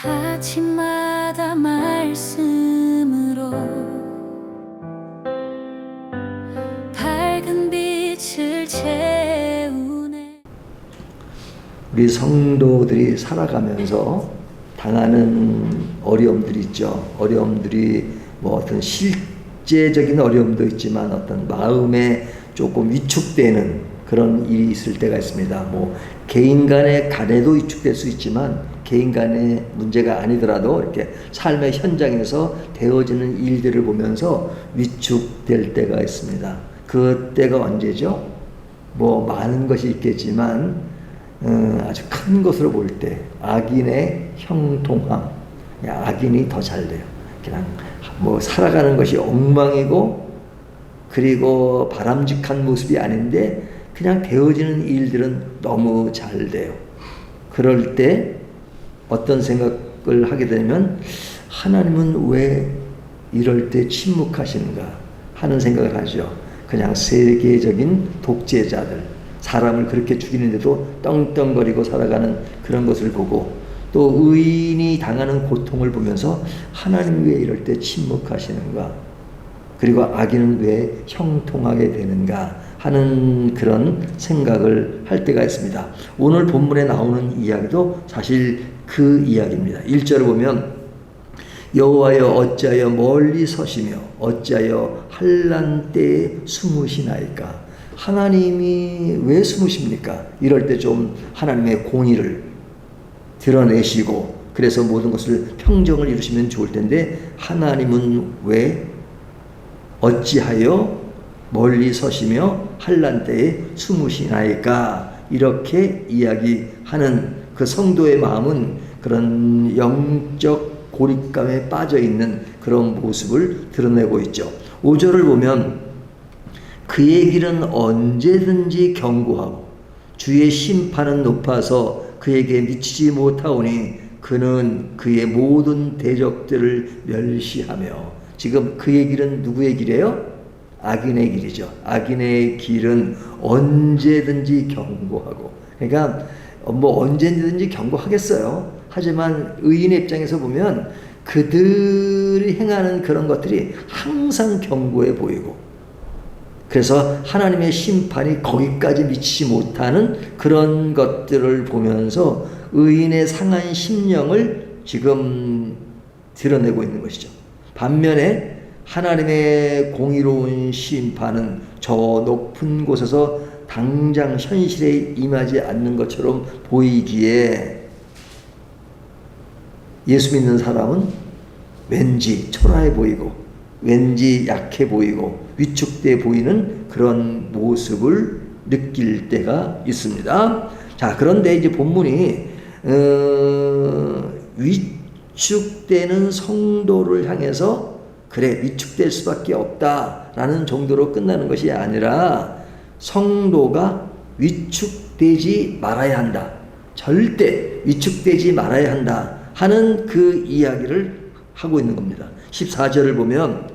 아침마다 말씀으로 밝은 빛을 채우네. 우리 성도들이 살아가면서 당하는 어려움들이 있죠. 어려움들이 뭐 어떤 실제적인 어려움도 있지만 어떤 마음에 조금 위축되는 그런 일이 있을 때가 있습니다. 뭐 개인 간의 간에도 위축될 수 있지만 개인 간의 문제가 아니더라도 이렇게 삶의 현장에서 되어지는 일들을 보면서 위축될 때가 있습니다. 그 때가 언제죠? 뭐 많은 것이 있겠지만 아주 큰 것으로 볼 때 악인의 형통함, 악인이 더 잘 돼요. 그냥 뭐 살아가는 것이 엉망이고 그리고 바람직한 모습이 아닌데 그냥 되어지는 일들은 너무 잘 돼요. 그럴 때 어떤 생각을 하게 되면 하나님은 왜 이럴 때 침묵하시는가 하는 생각을 하죠. 그냥 세계적인 독재자들, 사람을 그렇게 죽이는데도 떵떵거리고 살아가는 그런 것을 보고 또 의인이 당하는 고통을 보면서 하나님 왜 이럴 때 침묵하시는가, 그리고 악인은 왜 형통하게 되는가 하는 그런 생각을 할 때가 있습니다. 오늘 본문에 나오는 이야기도 사실 그 이야기입니다. 1절을 보면 여호와여 어찌하여 멀리 서시며 어찌하여 환난 때에 숨으시나이까. 하나님이 왜 숨으십니까? 이럴 때 좀 하나님의 공의를 드러내시고 그래서 모든 것을 평정을 이루시면 좋을 텐데 하나님은 왜 어찌하여 멀리 서시며 환난 때에 숨으시나이까 이렇게 이야기하는 그 성도의 마음은 그런 영적 고립감에 빠져있는 그런 모습을 드러내고 있죠. 5절을 보면 그의 길은 언제든지 견고하고 주의 심판은 높아서 그에게 미치지 못하오니 그는 그의 모든 대적들을 멸시하며. 지금 그의 길은 누구의 길이에요? 악인의 길이죠. 악인의 길은 언제든지 견고하고, 그러니까 뭐 언제든지 견고하겠어요. 하지만 의인의 입장에서 보면 그들이 행하는 그런 것들이 항상 견고해 보이고 그래서 하나님의 심판이 거기까지 미치지 못하는 그런 것들을 보면서 의인의 상한 심령을 지금 드러내고 있는 것이죠. 반면에 하나님의 공의로운 심판은 저 높은 곳에서 당장 현실에 임하지 않는 것처럼 보이기에 예수 믿는 사람은 왠지 초라해 보이고 왠지 약해 보이고 위축돼 보이는 그런 모습을 느낄 때가 있습니다. 자, 그런데 이제 본문이 위축되는 성도를 향해서 그래 위축될 수밖에 없다라는 정도로 끝나는 것이 아니라 성도가 위축되지 말아야 한다, 절대 위축되지 말아야 한다 하는 그 이야기를 하고 있는 겁니다. 14절을 보면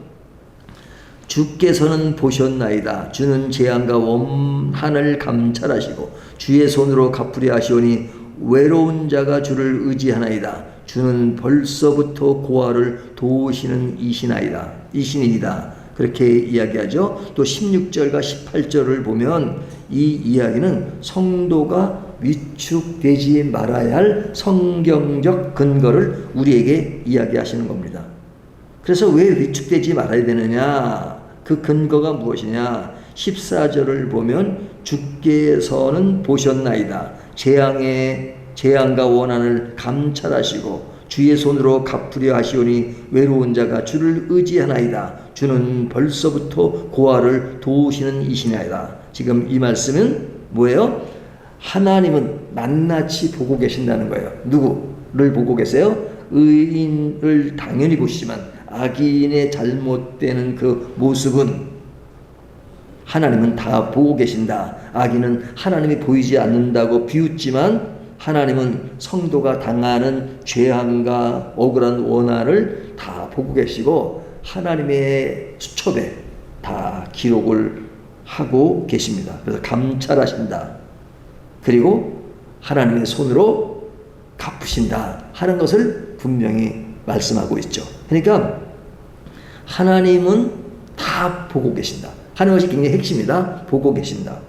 주께서는 보셨나이다. 주는 재앙과 원한을 감찰하시고 주의 손으로 갚으려 하시오니 외로운 자가 주를 의지하나이다. 주는 벌써부터 고아를 도우시는 이신이다. 그렇게 이야기하죠. 또 16절과 18절을 보면 이 이야기는 성도가 위축되지 말아야 할 성경적 근거를 우리에게 이야기하시는 겁니다. 그래서 왜 위축되지 말아야 되느냐? 그 근거가 무엇이냐? 14절을 보면 주께서는 보셨나이다. 재앙과 원한을 감찰하시고 주의 손으로 갚으려 하시오니 외로운 자가 주를 의지하나이다. 주는 벌써부터 고아를 도우시는 이시나이다. 지금 이 말씀은 뭐예요? 하나님은 낱낱이 보고 계신다는 거예요. 누구를 보고 계세요? 의인을 당연히 보시지만 악인의 잘못되는 그 모습은 하나님은 다 보고 계신다. 악인은 하나님이 보이지 않는다고 비웃지만 하나님은 성도가 당하는 죄악과 억울한 원한을 다 보고 계시고 하나님의 수첩에 다 기록을 하고 계십니다. 그래서 감찰하신다. 그리고 하나님의 손으로 갚으신다 하는 것을 분명히 말씀하고 있죠. 그러니까 하나님은 다 보고 계신다 하는 것이 굉장히 핵심이다. 보고 계신다.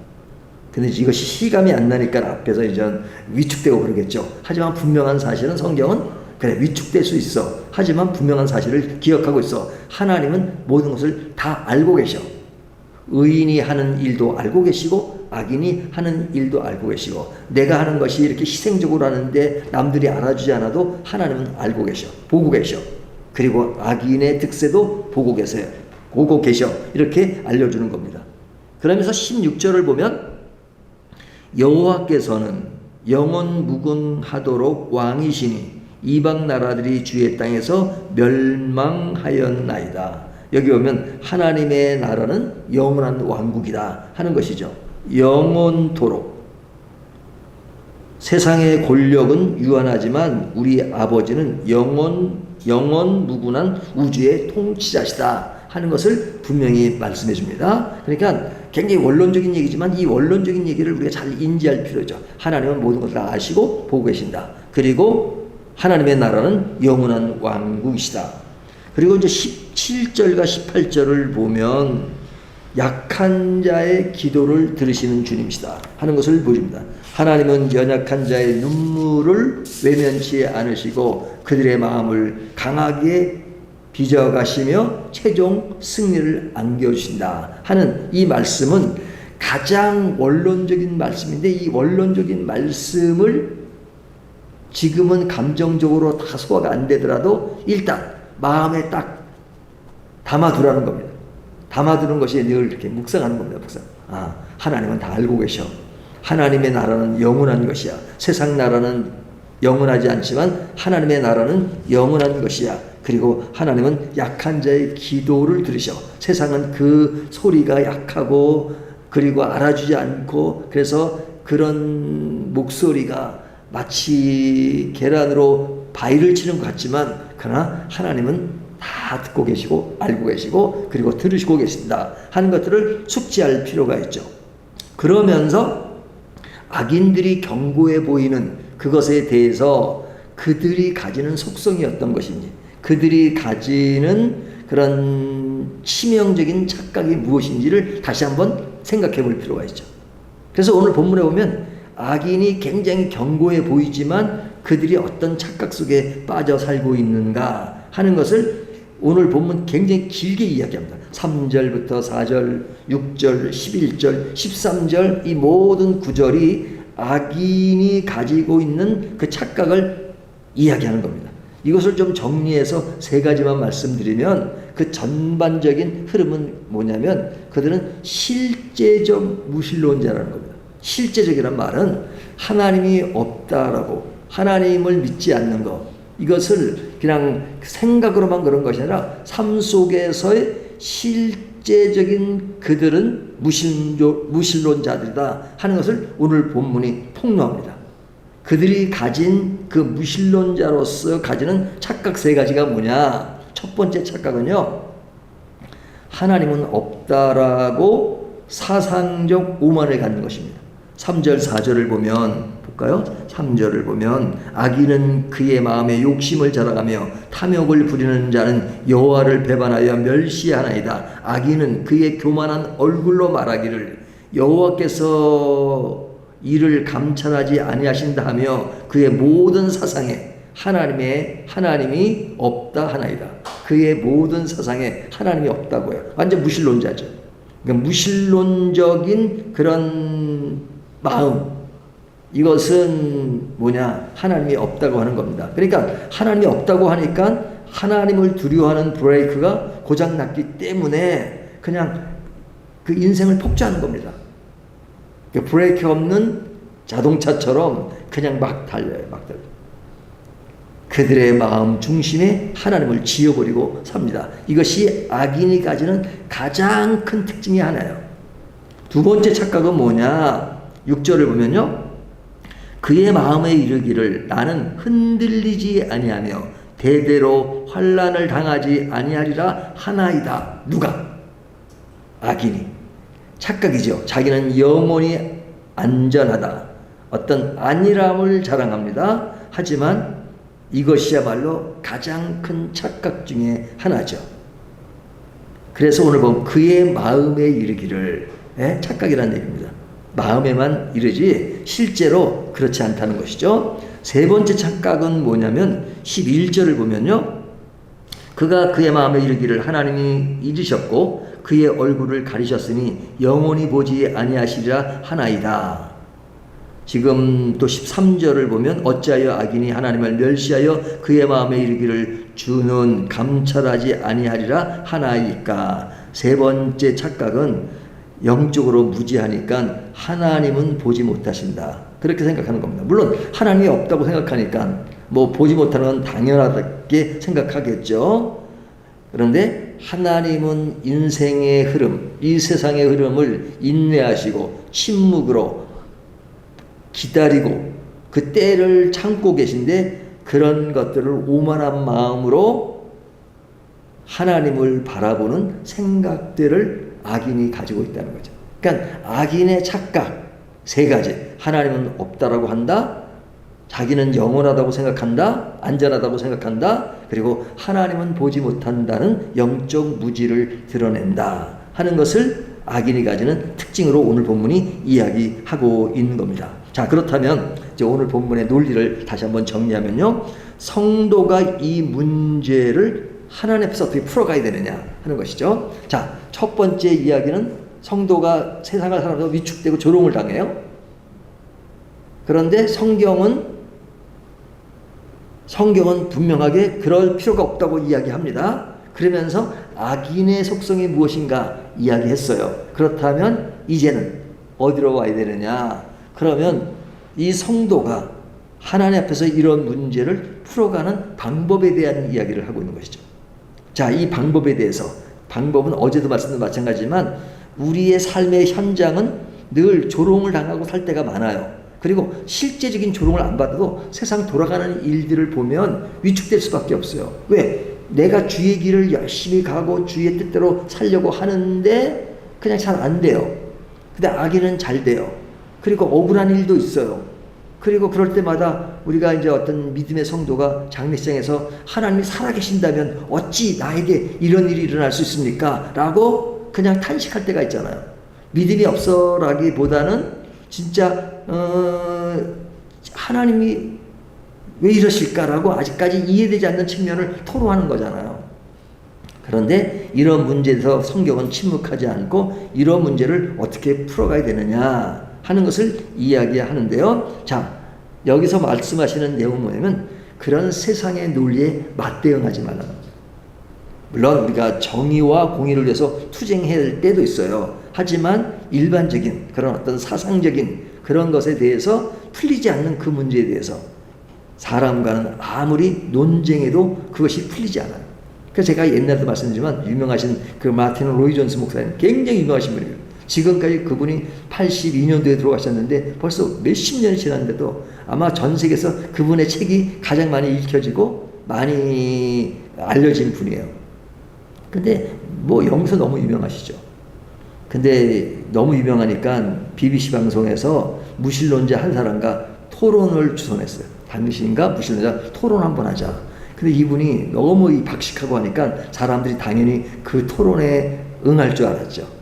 근데 이것이 실감이 안 나니까 앞에서 이제 위축되고 그러겠죠. 하지만 분명한 사실은 성경은 그래 위축될 수 있어. 하지만 분명한 사실을 기억하고 있어. 하나님은 모든 것을 다 알고 계셔. 의인이 하는 일도 알고 계시고 악인이 하는 일도 알고 계시고 내가 하는 것이 이렇게 희생적으로 하는데 남들이 알아주지 않아도 하나님은 알고 계셔. 보고 계셔. 그리고 악인의 득세도 보고 계세요. 보고 계셔. 이렇게 알려주는 겁니다. 그러면서 16절을 보면 여호와께서는 영원 무궁하도록 왕이시니 이방 나라들이 주의 땅에서 멸망하였나이다. 여기 보면 하나님의 나라는 영원한 왕국이다 하는 것이죠. 영원토록. 세상의 권력은 유한하지만 우리 아버지는 영원 무궁한 우주의 통치자시다 하는 것을 분명히 말씀해 줍니다. 그러니까 굉장히 원론적인 얘기지만 이 원론적인 얘기를 우리가 잘 인지할 필요죠. 하나님은 모든 것을 다 아시고 보고 계신다. 그리고 하나님의 나라는 영원한 왕국이시다. 그리고 이제 17절과 18절을 보면 약한 자의 기도를 들으시는 주님이시다 하는 것을 보여줍니다. 하나님은 연약한 자의 눈물을 외면치 않으시고 그들의 마음을 강하게 빚어가시며 최종 승리를 안겨주신다 하는 이 말씀은 가장 원론적인 말씀인데 이 원론적인 말씀을 지금은 감정적으로 다 소화가 안 되더라도 일단 마음에 딱 담아두라는 겁니다. 담아두는 것이 늘 이렇게 묵상하는 겁니다. 묵상. 아, 하나님은 다 알고 계셔. 하나님의 나라는 영원한 것이야. 세상 나라는 영원하지 않지만 하나님의 나라는 영원한 것이야. 그리고 하나님은 약한 자의 기도를 들으셔. 세상은 그 소리가 약하고 그리고 알아주지 않고 그래서 그런 목소리가 마치 계란으로 바위를 치는 것 같지만 그러나 하나님은 다 듣고 계시고 알고 계시고 그리고 들으시고 계신다 하는 것들을 숙지할 필요가 있죠. 그러면서 악인들이 견고해 보이는 그것에 대해서 그들이 가지는 속성이 어떤 것인지 그들이 가지는 그런 치명적인 착각이 무엇인지를 다시 한번 생각해 볼 필요가 있죠. 그래서 오늘 본문에 보면 악인이 굉장히 견고해 보이지만 그들이 어떤 착각 속에 빠져 살고 있는가 하는 것을 오늘 본문 굉장히 길게 이야기합니다. 3절부터 4절, 6절, 11절, 13절 이 모든 구절이 악인이 가지고 있는 그 착각을 이야기하는 겁니다. 이것을 좀 정리해서 세 가지만 말씀드리면 그 전반적인 흐름은 뭐냐면 그들은 실제적 무신론자라는 겁니다. 실제적이란 말은 하나님이 없다라고 하나님을 믿지 않는 것 이것을 그냥 생각으로만 그런 것이 아니라 삶 속에서의 실제적인 그들은 무신론자들이다 하는 것을 오늘 본문이 폭로합니다. 그들이 가진 그 무신론자로서 가지는 착각 세 가지가 뭐냐? 첫 번째 착각은요. 하나님은 없다라고 사상적 오만을 갖는 것입니다. 3절 4절을 보면 볼까요? 3절을 보면 악인은 그의 마음에 욕심을 자랑하며 탐욕을 부리는 자는 여호와를 배반하여 멸시하나이다. 악인은 그의 교만한 얼굴로 말하기를 여호와께서 이를 감찰하지 아니하신다 하며 그의 모든 사상에 하나님이 없다 하나이다. 그의 모든 사상에 하나님이 없다고요. 완전 무신론자죠. 그러니까 무신론적인 그런 마음 이것은 뭐냐? 하나님이 없다고 하는 겁니다. 그러니까 하나님이 없다고 하니까 하나님을 두려워하는 브레이크가 고장났기 때문에 그냥 그 인생을 폭주하는 겁니다. 브레이크 없는 자동차처럼 그냥 막 달려요. 막 달려요. 그들의 마음 중심에 하나님을 지워버리고 삽니다. 이것이 악인이 가지는 가장 큰 특징이 하나예요. 두 번째 착각은 뭐냐? 6절을 보면요. 그의 마음에 이르기를 나는 흔들리지 아니하며 대대로 환난을 당하지 아니하리라 하나이다. 누가? 악인이. 착각이죠. 자기는 영원히 안전하다. 어떤 안일함을 자랑합니다. 하지만 이것이야말로 가장 큰 착각 중에 하나죠. 그래서 오늘 보면 그의 마음에 이르기를, 착각이라는 얘기입니다. 마음에만 이르지 실제로 그렇지 않다는 것이죠. 세 번째 착각은 뭐냐면 11절을 보면요. 그가 그의 마음에 이르기를 하나님이 잊으셨고 그의 얼굴을 가리셨으니 영원히 보지 아니하시리라 하나이다. 지금 또 13절을 보면 어찌하여 악인이 하나님을 멸시하여 그의 마음에 이르기를 주는 감찰하지 아니하리라 하나이까. 세 번째 착각은 영적으로 무지하니까 하나님은 보지 못하신다, 그렇게 생각하는 겁니다. 물론 하나님이 없다고 생각하니까 뭐 보지 못하는 건 당연하게 생각하겠죠. 그런데 하나님은 인생의 흐름, 이 세상의 흐름을 인내하시고 침묵으로 기다리고 그 때를 참고 계신데 그런 것들을 오만한 마음으로 하나님을 바라보는 생각들을 악인이 가지고 있다는 거죠. 그러니까 악인의 착각 세 가지. 하나님은 없다라고 한다, 자기는 영원하다고 생각한다, 안전하다고 생각한다, 그리고 하나님은 보지 못한다는 영적 무지를 드러낸다 하는 것을 악인이 가지는 특징으로 오늘 본문이 이야기하고 있는 겁니다. 자, 그렇다면 이제 오늘 본문의 논리를 다시 한번 정리하면요, 성도가 이 문제를 하나님 앞에서 어떻게 풀어가야 되느냐 하는 것이죠. 자, 첫 번째 이야기는 성도가 세상을 살아서 위축되고 조롱을 당해요. 그런데 성경은 분명하게 그럴 필요가 없다고 이야기합니다. 그러면서 악인의 속성이 무엇인가 이야기했어요. 그렇다면 이제는 어디로 와야 되느냐? 그러면 이 성도가 하나님 앞에서 이런 문제를 풀어가는 방법에 대한 이야기를 하고 있는 것이죠. 자, 이 방법에 대해서, 방법은 어제도 말씀드린 마찬가지지만 우리의 삶의 현장은 늘 조롱을 당하고 살 때가 많아요. 그리고 실제적인 조롱을 안 받아도 세상 돌아가는 일들을 보면 위축될 수밖에 없어요. 왜? 내가 주의 길을 열심히 가고 주의 뜻대로 살려고 하는데 그냥 잘 안 돼요. 근데 악인은 잘 돼요. 그리고 억울한 일도 있어요. 그리고 그럴 때마다 우리가 이제 어떤 믿음의 성도가 장례식장에서 하나님이 살아계신다면 어찌 나에게 이런 일이 일어날 수 있습니까? 라고 그냥 탄식할 때가 있잖아요. 믿음이 없어라기보다는 진짜 하나님이 왜 이러실까라고 아직까지 이해되지 않는 측면을 토로하는 거잖아요. 그런데 이런 문제에서 성경은 침묵하지 않고 이런 문제를 어떻게 풀어가야 되느냐 하는 것을 이야기하는데요. 자, 여기서 말씀하시는 내용은 뭐냐면 그런 세상의 논리에 맞대응하지 말라는 겁니다. 물론 우리가 정의와 공의를 위해서 투쟁해야 할 때도 있어요. 하지만 일반적인 그런 어떤 사상적인 그런 것에 대해서 풀리지 않는 그 문제에 대해서 사람과는 아무리 논쟁해도 그것이 풀리지 않아요. 그래서 제가 옛날에도 말씀드리지만 유명하신 그 마틴 로이 존스 목사님, 굉장히 유명하신 분이에요. 지금까지 그분이 82년도에 들어가셨는데 벌써 몇십 년이 지났는데도 아마 전 세계에서 그분의 책이 가장 많이 읽혀지고 많이 알려진 분이에요. 근데 뭐 여기서 너무 유명하시죠. 근데 너무 유명하니까 BBC 방송에서 무신론자 한 사람과 토론을 주선했어요. 당신과 무신론자 토론 한번 하자. 근데 이분이 너무 박식하고 하니까 사람들이 당연히 그 토론에 응할 줄 알았죠.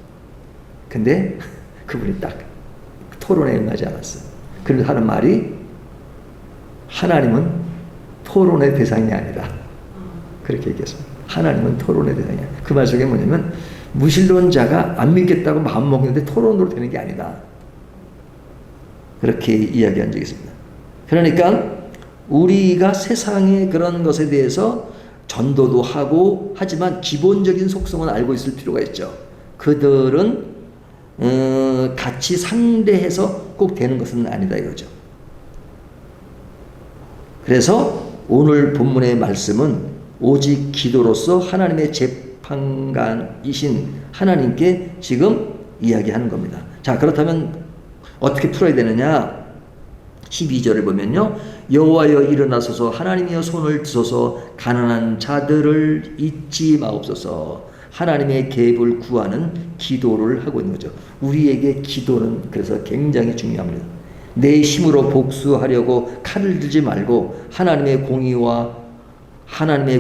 근데 그분이 딱 토론에 응하지 않았어요. 그래서 하는 말이 하나님은 토론의 대상이 아니다. 그렇게 얘기했습니다. 하나님은 토론의 대상이야. 그 말 속에 뭐냐면 무신론자가 안 믿겠다고 마음먹는데 토론으로 되는 게 아니다. 그렇게 이야기한 적이 있습니다. 그러니까 우리가 세상의 그런 것에 대해서 전도도 하고 하지만 기본적인 속성은 알고 있을 필요가 있죠. 그들은 같이 상대해서 꼭 되는 것은 아니다 이거죠. 그래서 오늘 본문의 말씀은 오직 기도로서 하나님의 재판관이신 하나님께 지금 이야기하는 겁니다. 자, 그렇다면 어떻게 풀어야 되느냐? 12절을 보면요, 여호와여 일어나소서, 하나님이여 손을 드소서, 가난한 자들을 잊지 마옵소서. 하나님의 계급을 구하는 기도를 하고 있는 거죠. 우리에게 기도는 그래서 굉장히 중요합니다. 내 힘으로 복수하려고 칼을 들지 말고 하나님의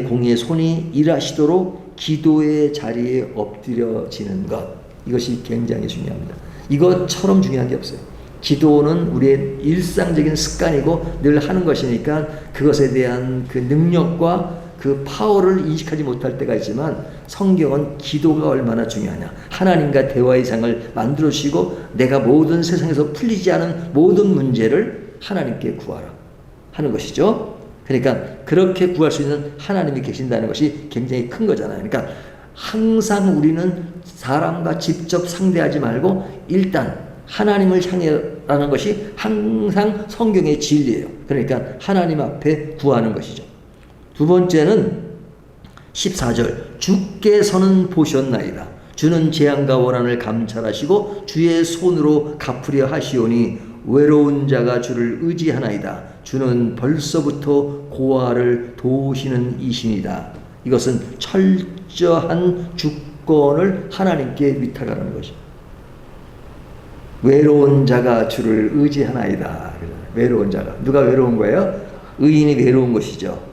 공의에 손이 일하시도록 기도의 자리에 엎드려지는 것, 이것이 굉장히 중요합니다. 이것처럼 중요한 게 없어요. 기도는 우리의 일상적인 습관이고 늘 하는 것이니까 그것에 대한 그 능력과 그 파워를 인식하지 못할 때가 있지만, 성경은 기도가 얼마나 중요하냐, 하나님과 대화의 장을 만들어 주시고 내가 모든 세상에서 풀리지 않은 모든 문제를 하나님께 구하라 하는 것이죠. 그러니까 그렇게 구할 수 있는 하나님이 계신다는 것이 굉장히 큰 거잖아요. 그러니까 항상 우리는 사람과 직접 상대하지 말고 일단 하나님을 향해라는 것이 항상 성경의 진리예요. 그러니까 하나님 앞에 구하는 것이죠. 두 번째는 14절, 주께서는 보셨나이다. 주는 재앙과 원한을 감찰하시고 주의 손으로 갚으려 하시오니 외로운 자가 주를 의지하나이다. 주는 벌써부터 고아를 도우시는 이신이다. 이것은 철저한 주권을 하나님께 위탁하는 것이죠. 외로운 자가 주를 의지하나이다. 외로운 자가, 누가 외로운 거예요? 의인이 외로운 것이죠.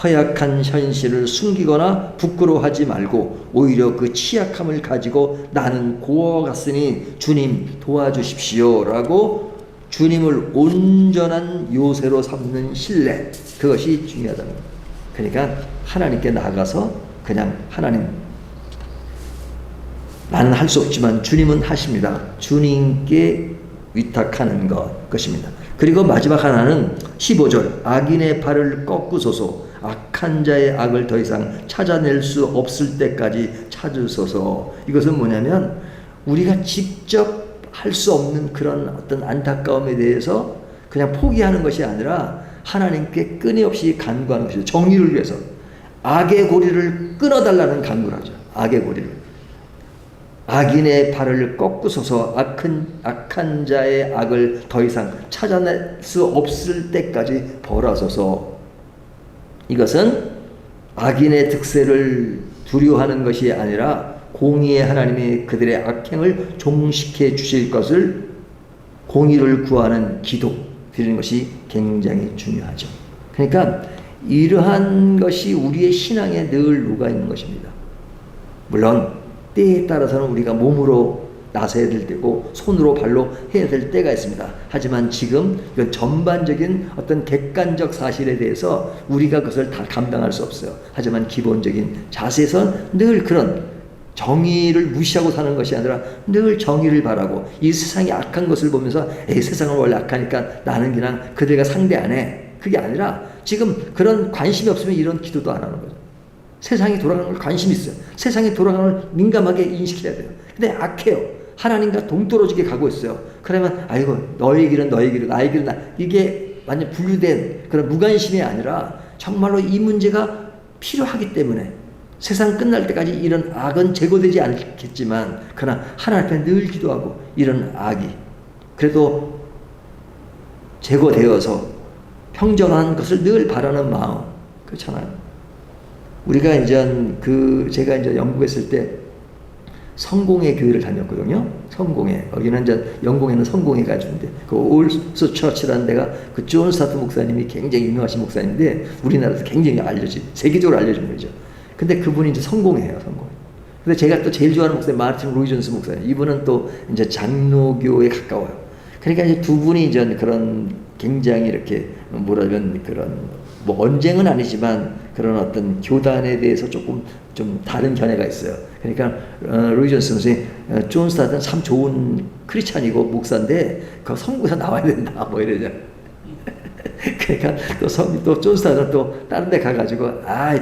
허약한 현실을 숨기거나 부끄러워하지 말고 오히려 그 취약함을 가지고 나는 고아와 같으니 주님 도와주십시오 라고 주님을 온전한 요새로 삼는 신뢰, 그것이 중요하다는 겁니다. 그러니까 하나님께 나가서 그냥 하나님, 나는 할 수 없지만 주님은 하십니다. 주님께 위탁하는 것입니다. 그리고 마지막 하나는 15절, 악인의 발을 꺾으소서, 악한 자의 악을 더 이상 찾아낼 수 없을 때까지 찾으소서. 이것은 뭐냐면 우리가 직접 할 수 없는 그런 어떤 안타까움에 대해서 그냥 포기하는 것이 아니라 하나님께 끊임없이 간구하는 것이죠. 정의를 위해서 악의 고리를 끊어달라는 간구를 하죠. 악의 고리를. 악인의 발을 꺾으소서, 악한 자의 악을 더 이상 찾아낼 수 없을 때까지 벌하소서. 이것은 악인의 득세를 두려워하는 것이 아니라 공의의 하나님이 그들의 악행을 종식해 주실 것을, 공의를 구하는 기도 드리는 것이 굉장히 중요하죠. 그러니까 이러한 것이 우리의 신앙에 늘 녹아있는 것입니다. 물론 때에 따라서는 우리가 몸으로 나서야 될 때고 손으로 발로 해야 될 때가 있습니다. 하지만 지금 이건 전반적인 어떤 객관적 사실에 대해서 우리가 그것을 다 감당할 수 없어요. 하지만 기본적인 자세에선 늘 그런 정의를 무시하고 사는 것이 아니라 늘 정의를 바라고, 이 세상이 악한 것을 보면서 세상은 원래 악하니까 나는 그냥 그들과 상대 안 해, 그게 아니라 지금 그런 관심이 없으면 이런 기도도 안 하는 거죠. 세상이 돌아가는 걸 관심이 있어요. 세상이 돌아가는 걸 민감하게 인식해야 돼요. 근데 악해요. 하나님과 동떨어지게 가고 있어요. 그러면 아이고 너의 길은 너의 길이고 나의 길은 나, 이게 완전 분류된 그런 무관심이 아니라 정말로 이 문제가 필요하기 때문에 세상 끝날 때까지 이런 악은 제거되지 않겠지만 그러나 하나님 앞에 늘 기도하고 이런 악이 그래도 제거되어서 평정한 것을 늘 바라는 마음, 그렇잖아요. 우리가 이제 제가 이제 영국에 있을 때 성공회 교회를 다녔거든요. 성공회. 여기는 이제 영국에는 성공회가 있는데 그 올스 처치라는 데가 그 존 스타트 목사님이 굉장히 유명하신 목사님인데 우리나라에서 굉장히 세계적으로 알려진 분이죠. 근데 그분이 이제 성공회예요, 성공. 근데 제가 또 제일 좋아하는 목사님 마르틴 로이 존스 목사님. 이분은 또 이제 장로교에 가까워요. 그러니까 이제 두 분이 이제 그런 굉장히 이렇게 뭐라면 그런 뭐 언쟁은 아니지만 그런 어떤 교단에 대해서 조금 좀 다른 견해가 있어요. 그러니까 로이 존스 목사님, 존 스타트는 참 좋은 크리스찬이고 목사인데 그 성공에서 나와야 된다 뭐 이러죠. 그러니까 또 존 스타트는 또 다른 데 가가지고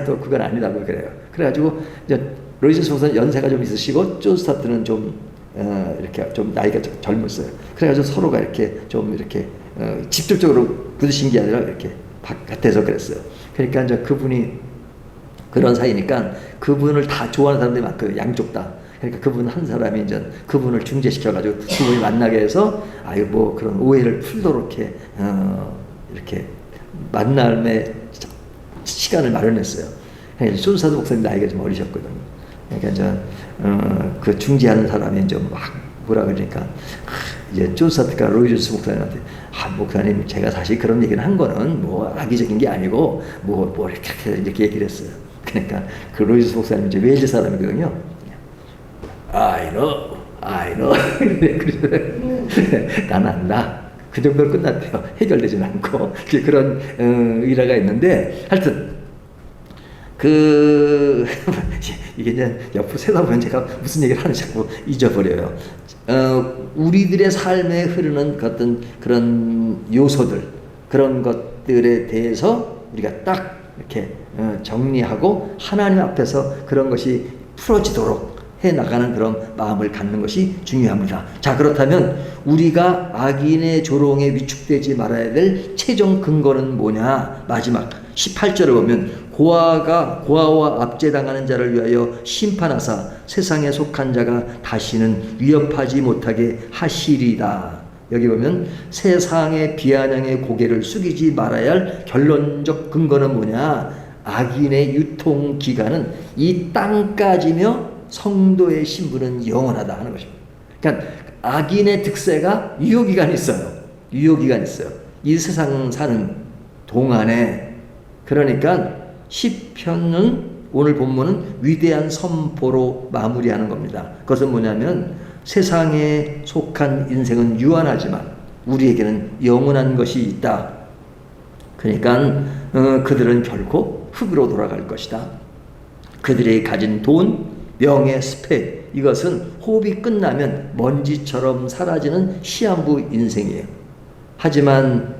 또 그건 아니라고 그래요. 그래가지고 이제 로이 존스 목사는 연세가 좀 있으시고 존 스타트는 좀 이렇게 좀 나이가 좀 젊었어요. 그래가지고 서로가 이렇게 좀 이렇게 직접적으로 부딪힌 게 아니라 이렇게 바깥에서 그랬어요. 그러니까 이제 그분이 그런 사이니까 그분을 다 좋아하는 사람들이 많거든요. 양쪽 다. 그러니까 그분 한 사람이 이제 그분을 중재시켜가지고 두 분이 만나게 해서 뭐 그런 오해를 풀도록 이렇게 만남의 시간을 마련했어요. 그러니까 존사도 목사님 나이가 좀 어리셨거든요. 그러니까 이제 그 중재하는 사람이 이제 막 뭐라 그러니까 이제 존 스타트가 로이 존스 목사님한테 목사님, 제가 사실 그런 얘기를 한 거는 뭐 악의적인 게 아니고 뭐 이렇게 얘기를 했어요. 그러니까 그 로이스 목사님 이제 웨일즈 사람이거든요. I know. 난 안다. 그 정도로 끝났대요. 해결되진 않고 그런 일화가 있는데, 하여튼 이게 이제 옆으로 세다 보면 제가 무슨 얘기를 하는지 자꾸 잊어버려요. 우리들의 삶에 흐르는 어떤 그런 요소들, 그런 것들에 대해서 우리가 딱 이렇게 정리하고 하나님 앞에서 그런 것이 풀어지도록 해 나가는 그런 마음을 갖는 것이 중요합니다. 자, 그렇다면 우리가 악인의 조롱에 위축되지 말아야 될 최종 근거는 뭐냐? 마지막 18절을 보면 고아와 압제당하는 자를 위하여 심판하사 세상에 속한 자가 다시는 위협하지 못하게 하시리다. 여기 보면 세상의 비아냥의 고개를 숙이지 말아야 할 결론적 근거는 뭐냐? 악인의 유통기간은 이 땅까지며 성도의 신분은 영원하다 하는 것입니다. 그러니까 악인의 득세가 유효기간이 있어요. 유효기간이 있어요. 이 세상 사는 동안에. 그러니까 시편은, 오늘 본문은 위대한 선포로 마무리하는 겁니다. 그것은 뭐냐면 세상에 속한 인생은 유한하지만 우리에게는 영원한 것이 있다. 그러니까 그들은 결코 흙으로 돌아갈 것이다. 그들이 가진 돈, 명예, 스펙, 이것은 호흡이 끝나면 먼지처럼 사라지는 시한부 인생이에요. 하지만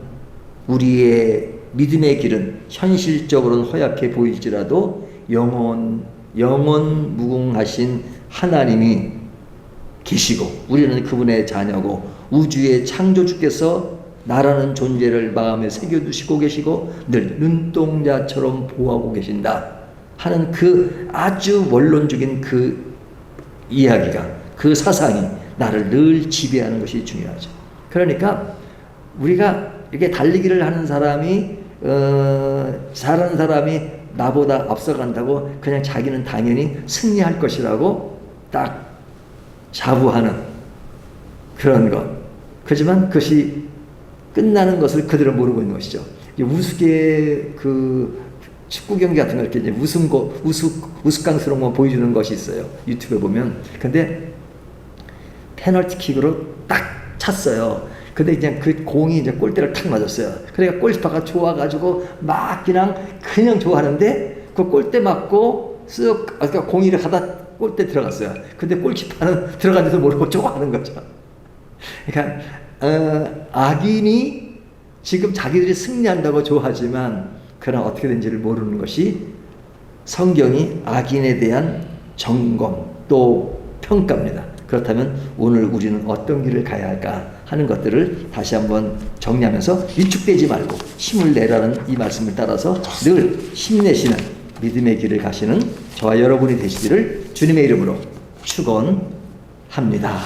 우리의 믿음의 길은 현실적으로는 허약해 보일지라도 영원 무궁하신 하나님이 계시고 우리는 그분의 자녀고 우주의 창조주께서 나라는 존재를 마음에 새겨두시고 계시고 늘 눈동자처럼 보호하고 계신다 하는 그 아주 원론적인 그 이야기가, 그 사상이 나를 늘 지배하는 것이 중요하죠. 그러니까 우리가 이렇게 달리기를 하는 사람이 잘하는 사람이 나보다 앞서간다고 그냥 자기는 당연히 승리할 것이라고 딱 자부하는 그런 것. 그렇지만 그것이 끝나는 것을 그들은 모르고 있는 것이죠. 우스개 그 축구 경기 같은 거 이렇게 이제 우스꽝스러운 거 보여주는 것이 있어요. 유튜브에 보면. 근데 페널티킥으로 딱 찼어요. 근데 그냥 그 공이 이제 골대를 탁 맞았어요. 그러니까 골키퍼가 좋아가지고 막 그냥 좋아하는데 그 골대 맞고 그러니까 공이 가다 골대 들어갔어요. 근데 골키퍼는 들어간지도 모르고 좋아하는 거죠. 그러니까 악인이 지금 자기들이 승리한다고 좋아하지만 그러나 어떻게 된지를 모르는 것이 성경이 악인에 대한 점검 또 평가입니다. 그렇다면 오늘 우리는 어떤 길을 가야 할까 하는 것들을 다시 한번 정리하면서 위축되지 말고 힘을 내라는 이 말씀을 따라서 늘 힘내시는 믿음의 길을 가시는 저와 여러분이 되시기를 주님의 이름으로 축원합니다.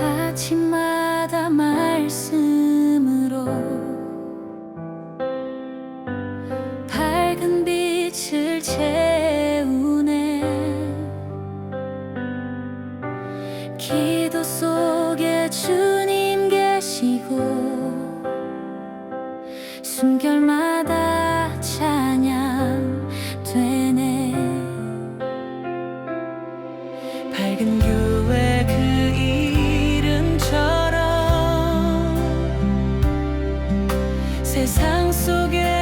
아침마다 말씀으로 밝은 빛을 채우네. 기도 속에 주님 계시고 숨결마다 찬양 되네. 밝은 교회 그 세상 속에